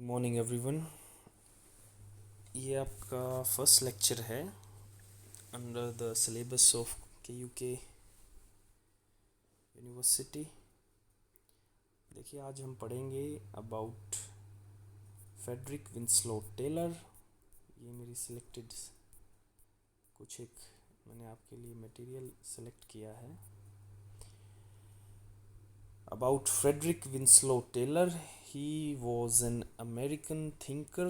Morning everyone. ये आपका first lecture है अंडर द सिलेबस ऑफ के यूनिवर्सिटी। देखिए, आज हम पढ़ेंगे अबाउट फ्रेडरिक विंसलो टेलर। ये मेरी सिलेक्टेड कुछ एक मैंने आपके लिए मटेरियल सेलेक्ट किया है about Frederick Winslow Taylor. He was an American thinker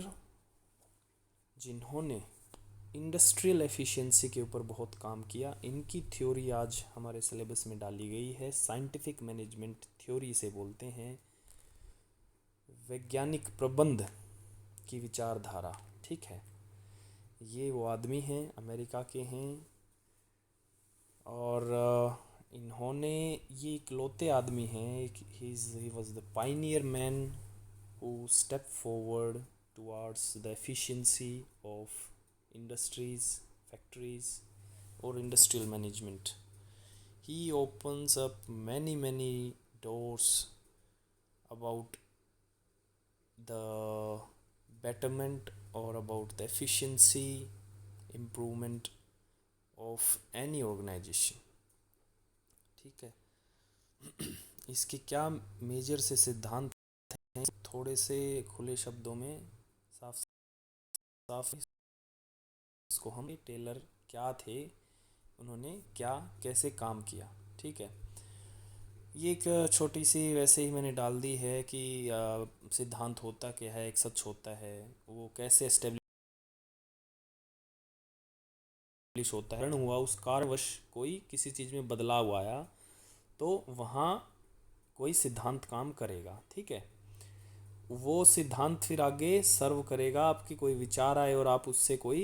जिन्होंने इंडस्ट्रियल एफिशिएंसी के ऊपर बहुत काम किया। इनकी थ्योरी आज हमारे सिलेबस में डाली गई है। साइंटिफिक मैनेजमेंट थ्योरी इसे बोलते हैं, वैज्ञानिक प्रबंध की विचारधारा। ठीक है, ये वो आदमी हैं, अमेरिका के हैं, और इन्होंने ये इकलौते आदमी हैं, he was the pioneer man who step forward towards the efficiency of industries, factories, or industrial management. He opens up many doors about the betterment or about the efficiency improvement of any organization. ठीक है, इसके क्या major से सिद्धांत हैं, थोड़े से खुले शब्दों में साफ साफ इसको हम टेलर क्या थे, उन्होंने क्या कैसे काम किया। ठीक है, ये एक छोटी सी वैसे ही मैंने डाल दी है कि सिद्धांत होता क्या है, एक सच होता है, वो कैसे एस्टेब्लिश होता है, हुआ उस कारणवश कोई किसी चीज़ में बदलाव आया तो वहाँ कोई सिद्धांत काम करेगा। ठीक है, वो सिद्धांत फिर आगे सर्व करेगा, आपकी कोई विचार आए और आप उससे कोई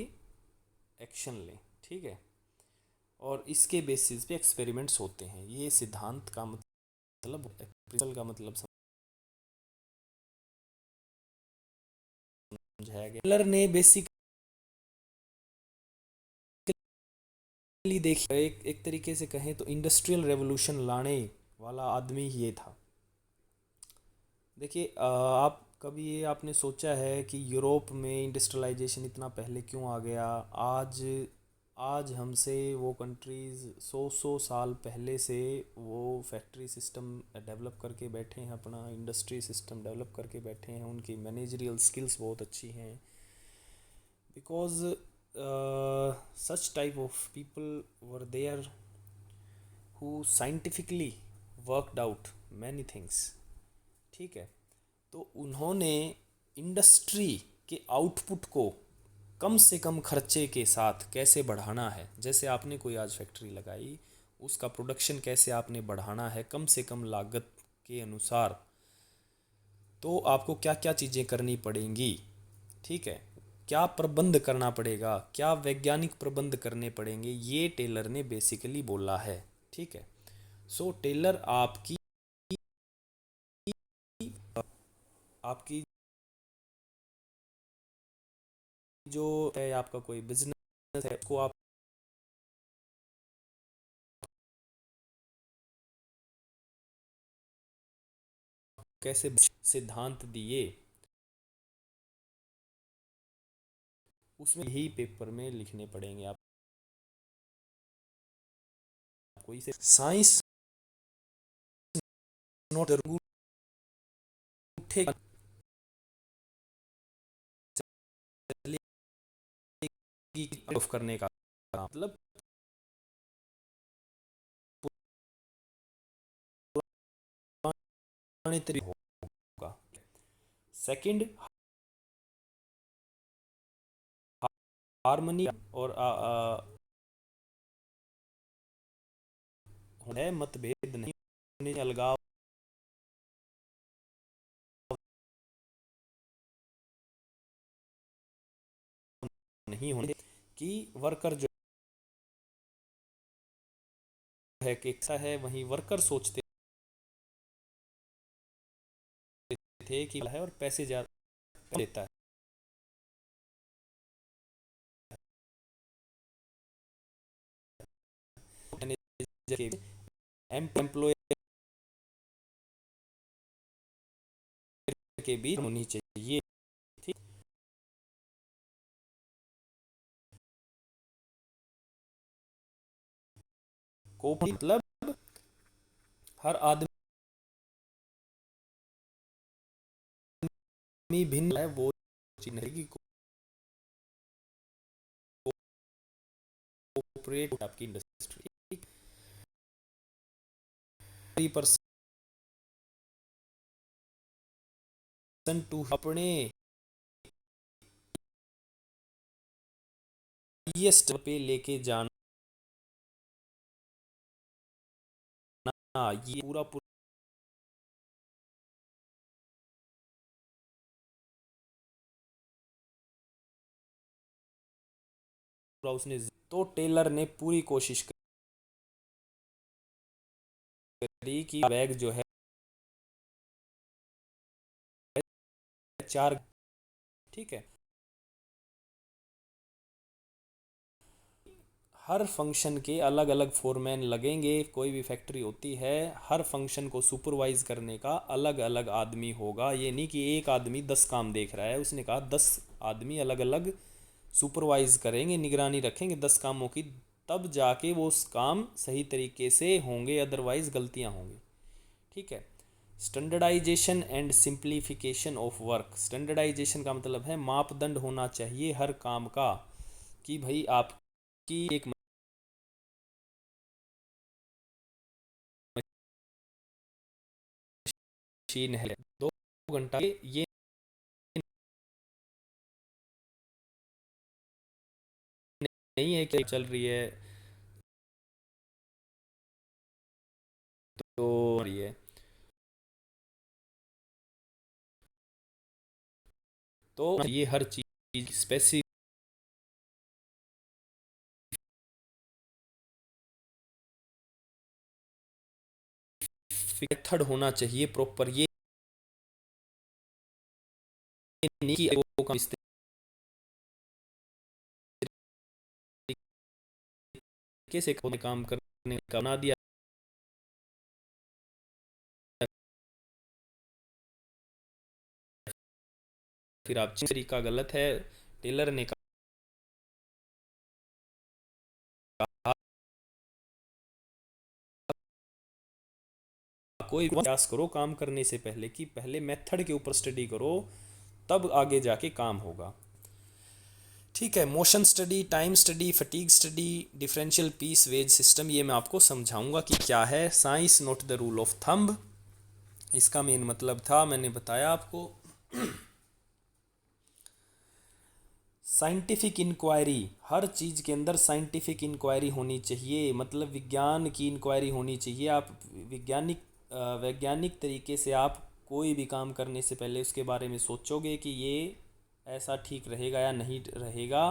एक्शन लें। ठीक है, और इसके बेसिस पे एक्सपेरिमेंट्स होते हैं। ये सिद्धांत का मतलब प्रिंसिपल का मतलब समझाया गया। टेलर ने बेसिकली देखिए, एक तरीके से कहें तो इंडस्ट्रियल रेवोल्यूशन लाने वाला आदमी ही ये था। देखिए, आप कभी ये आपने सोचा है कि यूरोप में इंडस्ट्रियलाइजेशन इतना पहले क्यों आ गया? आज आज हमसे वो कंट्रीज़ सौ साल पहले से वो फैक्ट्री सिस्टम डेवलप करके बैठे हैं, अपना इंडस्ट्री सिस्टम डेवलप करके बैठे हैं, उनकी मैनेजरियल स्किल्स बहुत अच्छी हैं, because such type of people were there who scientifically worked out many things. ठीक है, तो उन्होंने इंडस्ट्री के आउटपुट को कम से कम खर्चे के साथ कैसे बढ़ाना है। जैसे आपने कोई आज फैक्ट्री लगाई, उसका प्रोडक्शन कैसे आपने बढ़ाना है कम से कम लागत के अनुसार, तो आपको क्या क्या चीज़ें करनी पड़ेंगी। ठीक है, क्या प्रबंध करना पड़ेगा, क्या वैज्ञानिक प्रबंध करने पड़ेंगे, ये टेलर ने बेसिकली बोला है। ठीक है, सो टेलर आपकी आपकी जो है, आपका कोई बिजनेस है, उसको आप कैसे सिद्धांत दिए, उसमें यही पेपर में लिखने पड़ेंगे आपको। इसे साइंस नोट जरूर उठेगा, ऑफ करने का मतलब पुराने तरीके होगा। सेकंड, हारमोनी और है मतभेद नहीं होने, अलगाव नहीं होने, कि वर्कर जो है कि ऐसा है, वहीं वर्कर सोचते थे कि है और पैसे ज़्यादा देता है। एम्प्लॉय के बीच होनी चाहिए। कोऑपरेट मतलब हर आदमी भिन्न है, वो चीज नहीं कि कोऑपरेट आपकी इंडस्ट्री 3% टू अपने हाईएस्ट पे लेके जाना, ये पूरा पूरा उसने, तो टेलर ने पूरी कोशिश करी कि बैग जो है 4, ठीक है, हर फंक्शन के अलग अलग फोरमैन लगेंगे, कोई भी फैक्ट्री होती है हर फंक्शन को सुपरवाइज करने का अलग अलग आदमी होगा, ये नहीं कि एक आदमी 10 काम देख रहा है, उसने कहा 10 आदमी अलग अलग सुपरवाइज करेंगे, निगरानी रखेंगे 10 कामों की, तब जाके वो उस काम सही तरीके से होंगे, अदरवाइज गलतियां होंगी, ठीक है। Standardisation and simplification of work, standardisation का मतलब है मापदंड होना चाहिए हर काम का, कि भाई आपकी एक मशीन है 2 घंटा, ये नहीं है कि चल रही है तो रही है, तो ये हर चीज स्पेसिफिक मेथड होना चाहिए प्रॉपर, ये नहीं कि वो काम इस तरीके से काम करने का बना दिया, फिर आप तरीका गलत है, टेलर ने कहा कोई प्रयास करो काम करने से पहले कि पहले मेथड के ऊपर स्टडी करो, तब आगे जाके काम होगा, ठीक है। Motion study, time study, fatigue study, differential piece wage system, ये मैं आपको समझाऊंगा कि क्या है। Science not the rule of thumb, इसका मेन मतलब था, मैंने बताया आपको, साइंटिफिक इंक्वायरी, हर चीज़ के अंदर साइंटिफिक इंक्वायरी होनी चाहिए, मतलब विज्ञान की इंक्वायरी होनी चाहिए, आप वैज्ञानिक वैज्ञानिक तरीके से आप कोई भी काम करने से पहले उसके बारे में सोचोगे कि ये ऐसा ठीक रहेगा या नहीं रहेगा,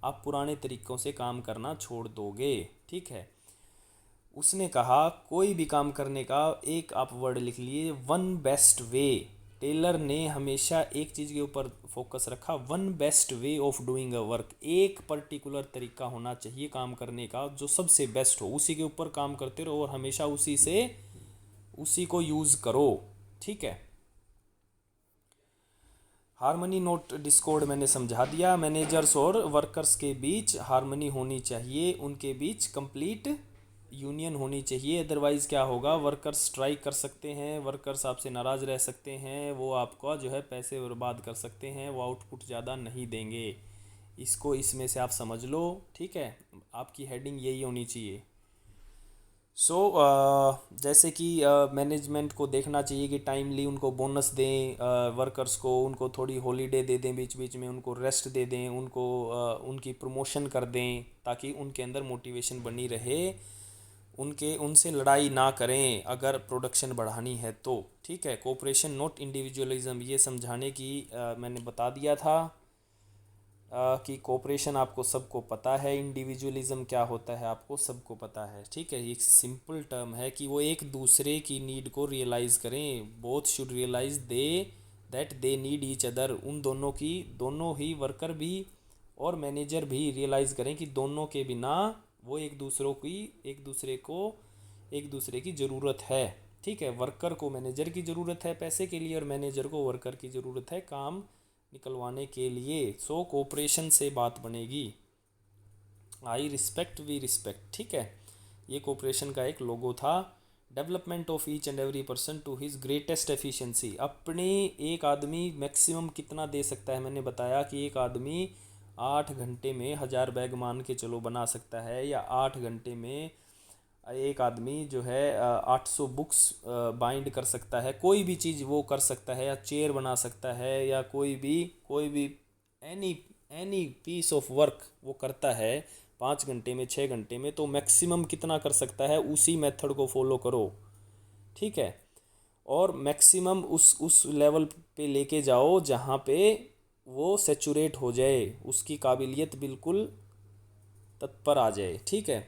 आप पुराने तरीक़ों से काम करना छोड़ दोगे, ठीक है। उसने कहा कोई भी काम करने का एक आप वर्ड लिख लिए, वन बेस्ट वे, टेलर ने हमेशा एक चीज़ के ऊपर फोकस रखा, one best way of doing a work, एक पर्टिकुलर तरीका होना चाहिए काम करने का जो सबसे बेस्ट हो, उसी के ऊपर काम करते रहो और हमेशा उसी को यूज़ करो, ठीक है। हारमनी नोट डिस्कॉर्ड मैंने समझा दिया, मैनेजर्स और वर्कर्स के बीच हारमनी होनी चाहिए, उनके बीच कंप्लीट यूनियन होनी चाहिए, अदरवाइज़ क्या होगा, वर्कर्स स्ट्राइक कर सकते हैं, वर्कर्स आपसे नाराज़ रह सकते हैं, वो आपका जो है पैसे बर्बाद कर सकते हैं, वो आउटपुट ज़्यादा नहीं देंगे, इसको इसमें से आप समझ लो, ठीक है। आपकी हेडिंग यही होनी चाहिए। सो जैसे कि मैनेजमेंट को देखना चाहिए कि टाइमली उनको बोनस दें, वर्कर्स को उनको थोड़ी हॉलीडे दे दें, बीच बीच में उनको रेस्ट दे दें, उनको उनकी प्रमोशन कर दें, ताकि उनके अंदर मोटिवेशन बनी रहे, उनके उनसे लड़ाई ना करें अगर प्रोडक्शन बढ़ानी है तो, ठीक है। कोऑपरेशन नॉट इंडिविजुअलिज्म, ये समझाने की मैंने बता दिया था कि कोऑपरेशन आपको सबको पता है, इंडिविजुअलिज्म क्या होता है आपको सबको पता है, ठीक है। एक सिंपल टर्म है कि वो एक दूसरे की नीड को रियलाइज़ करें, both should realise they that they need each other, उन दोनों की, दोनों ही वर्कर भी और मैनेजर भी रियलाइज़ करें कि दोनों के बिना वो एक दूसरे को एक दूसरे की ज़रूरत है, ठीक है। वर्कर को मैनेजर की ज़रूरत है पैसे के लिए और मैनेजर को वर्कर की ज़रूरत है काम निकलवाने के लिए, सो कोऑपरेशन से बात बनेगी, आई रिस्पेक्ट वी रिस्पेक्ट, ठीक है। ये कोऑपरेशन का एक लोगो था। Development of each and every person to his greatest efficiency, अपने एक आदमी मैक्सिमम कितना दे सकता है। मैंने बताया कि एक आदमी 8 घंटे में 1000 बैग मान के चलो बना सकता है, या 8 घंटे में एक आदमी जो है 800 बुक्स बाइंड कर सकता है। कोई भी चीज़ वो कर सकता है, या चेयर बना सकता है, या कोई भी any any piece of work वो करता है 5 घंटे में, 6 घंटे में। तो मैक्सिमम कितना कर सकता है, उसी मेथड को फॉलो करो, ठीक है। और मैक्सिमम उस लेवल पे लेके जाओ जहाँ पे वो सेचुरेट हो जाए, उसकी काबिलियत बिल्कुल तत्पर आ जाए, ठीक है।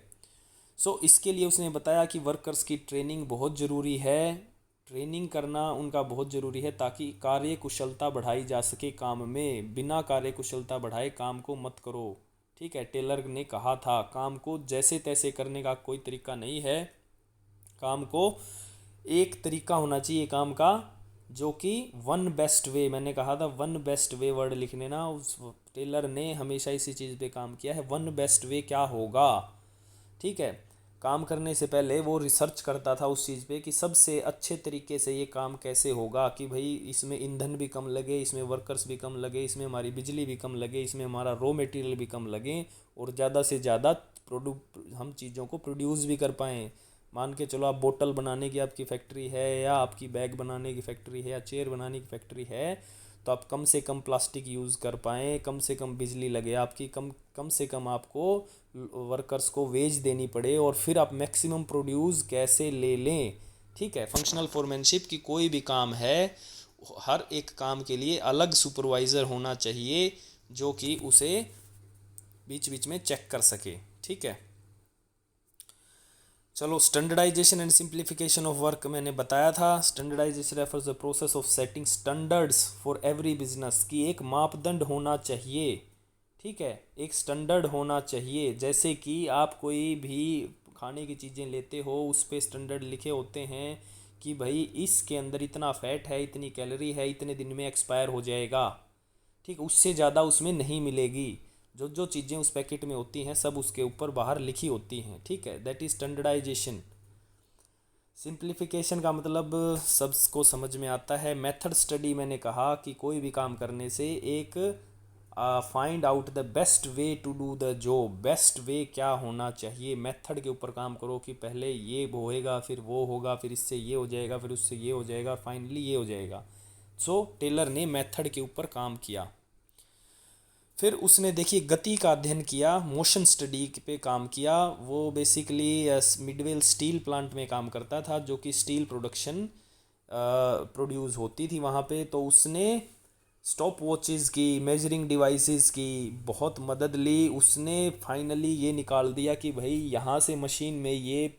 इसके लिए उसने बताया कि वर्कर्स की ट्रेनिंग बहुत ज़रूरी है। ट्रेनिंग करना उनका बहुत ज़रूरी है ताकि कार्य कुशलता बढ़ाई जा सके काम में। बिना कार्य कुशलता बढ़ाए काम को मत करो, ठीक है। टेलर ने कहा था काम को जैसे तैसे करने का कोई तरीका नहीं है। काम को एक तरीका होना चाहिए काम का, जो कि वन बेस्ट वे, मैंने कहा था वन बेस्ट वे वर्ड लिखने ना। उस टेलर ने हमेशा इसी चीज़ पे काम किया है, वन बेस्ट वे क्या होगा, ठीक है। काम करने से पहले वो रिसर्च करता था उस चीज़ पे कि सबसे अच्छे तरीके से ये काम कैसे होगा, कि भाई इसमें ईंधन भी कम लगे, इसमें वर्कर्स भी कम लगे, इसमें हमारी बिजली भी कम लगे, इसमें हमारा रॉ मटेरियल भी कम लगे, और ज़्यादा से ज़्यादा हम चीज़ों को प्रोड्यूस भी कर पाएँ। मान के चलो आप बोतल बनाने की आपकी फैक्ट्री है, या आपकी बैग बनाने की फैक्ट्री है, या चेयर बनाने की फैक्ट्री है, तो आप कम से कम प्लास्टिक यूज़ कर पाएँ, कम से कम बिजली लगे आपकी, कम कम से कम आपको वर्कर्स को वेज देनी पड़े, और फिर आप मैक्सिमम प्रोड्यूस कैसे ले लें, ठीक है। फंक्शनल फोरमैनशिप की कोई भी काम है, हर एक काम के लिए अलग सुपरवाइज़र होना चाहिए जो कि उसे बीच बीच में चेक कर सके, ठीक है। चलो, standardisation and simplification of work मैंने बताया था। Standardisation refers the process of setting standards for every business, की एक मापदंड होना चाहिए, ठीक है। एक स्टैंडर्ड होना चाहिए, जैसे कि आप कोई भी खाने की चीज़ें लेते हो उस पे स्टैंडर्ड लिखे होते हैं कि भाई इसके अंदर इतना फैट है, इतनी कैलोरी है, इतने दिन में एक्सपायर हो जाएगा, ठीक। उससे ज़्यादा उसमें नहीं मिलेगी। जो जो चीज़ें उस पैकेट में होती हैं सब उसके ऊपर बाहर लिखी होती हैं, ठीक है। That is standardisation. सिंप्लीफिकेशन का मतलब सबको समझ में आता है। मेथड स्टडी, मैंने कहा कि कोई भी काम करने से एक find out the best way to do the job, best way क्या होना चाहिए, मेथड के ऊपर काम करो कि पहले ये होएगा, फिर वो होगा, फिर इससे ये हो जाएगा, फिर उससे ये हो जाएगा, फाइनली ये हो जाएगा। टेलर ने मेथड के ऊपर काम किया। फिर उसने देखिए गति का अध्ययन किया, मोशन स्टडी पे काम किया। वो बेसिकली मिडवेल स्टील प्लांट में काम करता था, जो कि स्टील प्रोडक्शन प्रोड्यूस होती थी वहाँ पे। तो उसने स्टॉप वॉचेस की, मेजरिंग डिवाइसेस की बहुत मदद ली। उसने फाइनली ये निकाल दिया कि भाई यहाँ से मशीन में ये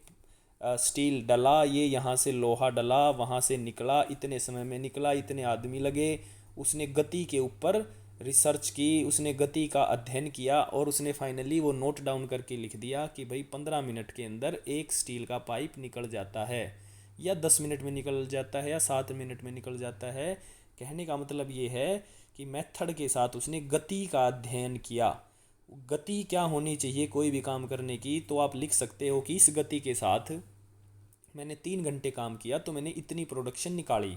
स्टील डला, ये यहाँ से लोहा डला, वहाँ से निकला, इतने समय में निकला, इतने आदमी लगे। उसने गति के ऊपर रिसर्च की, उसने गति का अध्ययन किया, और उसने फाइनली वो नोट डाउन करके लिख दिया कि भाई 15 मिनट के अंदर एक स्टील का पाइप निकल जाता है, या 10 मिनट में निकल जाता है, या 7 मिनट में निकल जाता है। कहने का मतलब ये है कि मेथड के साथ उसने गति का अध्ययन किया। गति क्या होनी चाहिए कोई भी काम करने की, तो आप लिख सकते हो कि इस गति के साथ मैंने 3 घंटे काम किया तो मैंने इतनी प्रोडक्शन निकाली,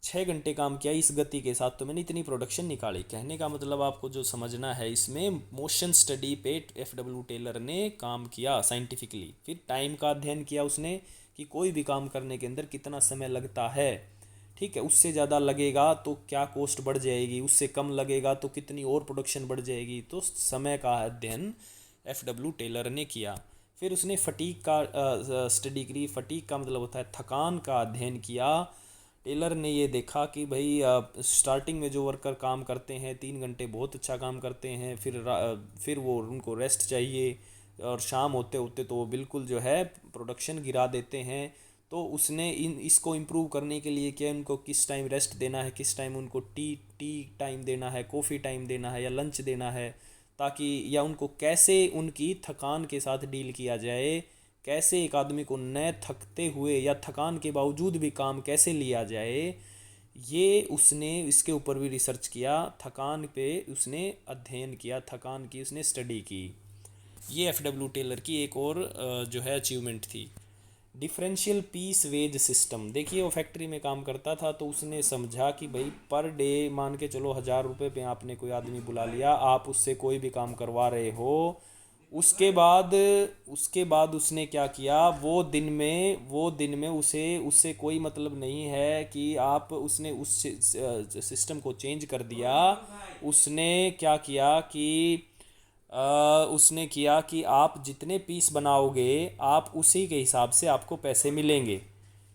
6 घंटे काम किया इस गति के साथ तो मैंने इतनी प्रोडक्शन निकाली। कहने का मतलब आपको जो समझना है, इसमें मोशन स्टडी पे एफ.डब्ल्यू. टेलर ने काम किया साइंटिफिकली। फिर टाइम का अध्ययन किया उसने कि कोई भी काम करने के अंदर कितना समय लगता है, ठीक है। उससे ज़्यादा लगेगा तो क्या कॉस्ट बढ़ जाएगी, उससे कम लगेगा तो कितनी और प्रोडक्शन बढ़ जाएगी। तो समय का अध्ययन एफ.डब्ल्यू. टेलर ने किया। फिर उसने फटीक का स्टडी करी। फटीक का मतलब होता है थकान का अध्ययन किया। टेलर ने ये देखा कि भाई स्टार्टिंग में जो वर्कर काम करते हैं 3 घंटे बहुत अच्छा काम करते हैं, फिर वो उनको रेस्ट चाहिए, और शाम होते होते तो वो बिल्कुल जो है प्रोडक्शन गिरा देते हैं। तो उसने इसको इम्प्रूव करने के लिए क्या, उनको किस टाइम रेस्ट देना है, किस टाइम उनको टी टाइम देना है, कॉफ़ी टाइम देना है, या लंच देना है, ताकि या उनको कैसे उनकी थकान के साथ डील किया जाए, कैसे एक आदमी को न थकते हुए या थकान के बावजूद भी काम कैसे लिया जाए, ये उसने इसके ऊपर भी रिसर्च किया। थकान पे उसने अध्ययन किया, थकान की उसने स्टडी की। ये एफ डब्ल्यू टेलर की एक और जो है अचीवमेंट थी। डिफरेंशियल पीस वेज सिस्टम, देखिए वो फैक्ट्री में काम करता था तो उसने समझा कि भाई पर डे मान के चलो 1,000 रुपये पे आपने कोई आदमी बुला लिया, आप उससे कोई भी काम करवा रहे हो। उसके बाद उसने क्या किया, वो दिन में उसे उससे कोई मतलब नहीं है कि आप, उसने उस सिस्टम को चेंज कर दिया। उसने क्या किया कि उसने किया कि आप जितने पीस बनाओगे आप उसी के हिसाब से आपको पैसे मिलेंगे।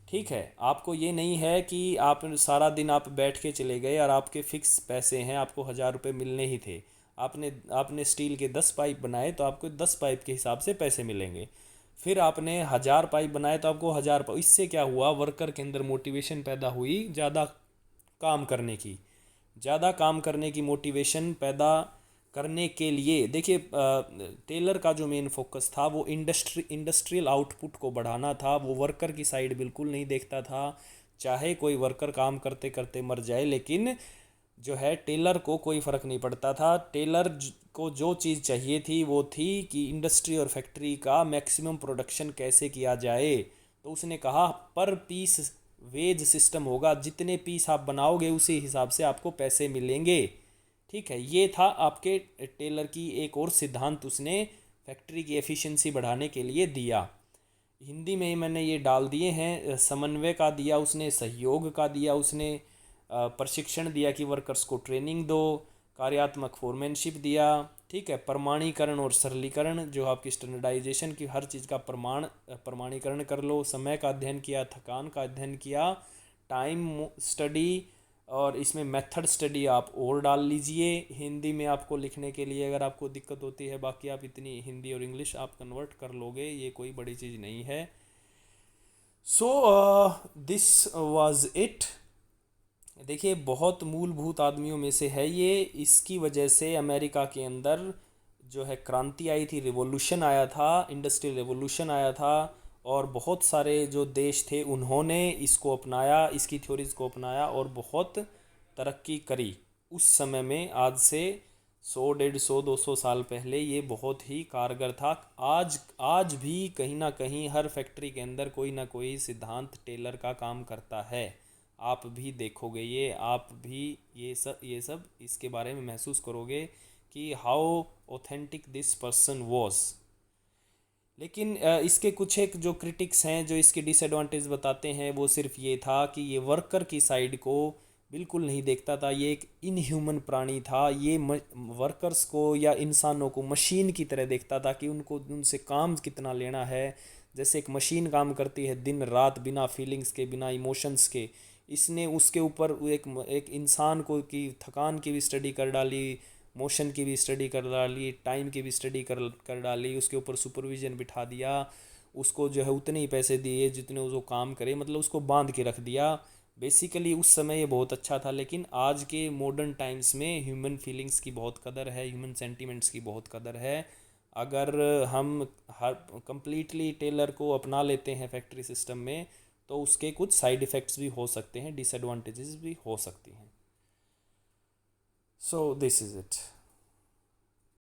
ठीक है, आपको ये नहीं है कि आप सारा दिन आप बैठ के चले गए और आपके फिक्स पैसे हैं, आपको 1,000 रुपये मिलने ही थे। आपने आपने स्टील के 10 पाइप बनाए तो आपको 10 पाइप के हिसाब से पैसे मिलेंगे। फिर आपने 1,000 पाइप बनाए तो आपको 1,000 पाइप। इससे क्या हुआ, वर्कर के अंदर मोटिवेशन पैदा हुई ज़्यादा काम करने की। ज़्यादा काम करने की मोटिवेशन पैदा करने के लिए देखिए, टेलर का जो मेन फोकस था वो इंडस्ट्रियल आउटपुट को बढ़ाना था। वो वर्कर की साइड बिल्कुल नहीं देखता था। चाहे कोई वर्कर काम करते करते मर जाए, लेकिन जो है टेलर को कोई फ़र्क नहीं पड़ता था। को जो चीज़ चाहिए थी वो थी कि इंडस्ट्री और फैक्ट्री का मैक्सिमम प्रोडक्शन कैसे किया जाए। तो उसने कहा पर पीस वेज सिस्टम होगा, जितने पीस आप बनाओगे उसी हिसाब से आपको पैसे मिलेंगे। ठीक है, ये था आपके टेलर की एक और सिद्धांत उसने फैक्ट्री की एफिशिएंसी बढ़ाने के लिए दिया। हिंदी में ही मैंने ये डाल दिए हैं। समन्वय का दिया उसने, सहयोग का दिया उसने, प्रशिक्षण दिया कि वर्कर्स को ट्रेनिंग दो, कार्यात्मक फोरमैनशिप दिया। ठीक है, प्रमाणीकरण और सरलीकरण, जो आपकी स्टैंडर्डाइजेशन की हर चीज़ का प्रमाणीकरण कर लो। समय का अध्ययन किया, थकान का अध्ययन किया, टाइम स्टडी, और इसमें मेथड स्टडी आप और डाल लीजिए हिंदी में आपको लिखने के लिए अगर आपको दिक्कत होती है। बाकी आप इतनी हिंदी और इंग्लिश आप कन्वर्ट कर लोगे, ये कोई बड़ी चीज़ नहीं है। So this was it. देखिए बहुत मूलभूत आदमियों में से है ये। इसकी वजह से अमेरिका के अंदर जो है क्रांति आई थी, रिवॉल्यूशन आया था, इंडस्ट्रियल रिवॉल्यूशन आया था। और बहुत सारे जो देश थे उन्होंने इसको अपनाया, इसकी थ्योरीज को अपनाया और बहुत तरक्की करी उस समय में। आज से 100, 150, 200 साल पहले ये बहुत ही कारगर था। आज आज भी कहीं ना कहीं हर फैक्ट्री के अंदर कोई ना कोई सिद्धांत टेलर का काम करता है। आप भी देखोगे ये, आप भी ये सब इसके बारे में महसूस करोगे कि how authentic this person was. लेकिन इसके कुछ एक जो क्रिटिक्स हैं जो इसके डिसएडवांटेज बताते हैं, वो सिर्फ ये था कि ये वर्कर की साइड को बिल्कुल नहीं देखता था। ये एक इनह्यूमन प्राणी था। ये वर्कर्स को या इंसानों को मशीन की तरह देखता था कि उनको उनसे काम कितना लेना है। जैसे एक मशीन काम करती है दिन रात बिना फीलिंग्स के, बिना इमोशंस के। इसने उसके ऊपर एक एक इंसान को की थकान की भी स्टडी कर डाली, मोशन की भी स्टडी कर डाली, टाइम की भी स्टडी कर डाली। उसके ऊपर सुपरविजन बिठा दिया, उसको जो है उतने ही पैसे दिए जितने वो काम करे, मतलब उसको बांध के रख दिया। बेसिकली उस समय ये बहुत अच्छा था। लेकिन आज के मॉडर्न टाइम्स में ह्यूमन फीलिंग्स की बहुत कदर है, ह्यूमन सेंटिमेंट्स की बहुत कदर है। अगर हम हर कंप्लीटली टेलर को अपना लेते हैं फैक्ट्री सिस्टम में, तो उसके कुछ साइड इफ़ेक्ट्स भी हो सकते हैं, डिसएडवांटेजेस भी हो सकती हैं। So this is it.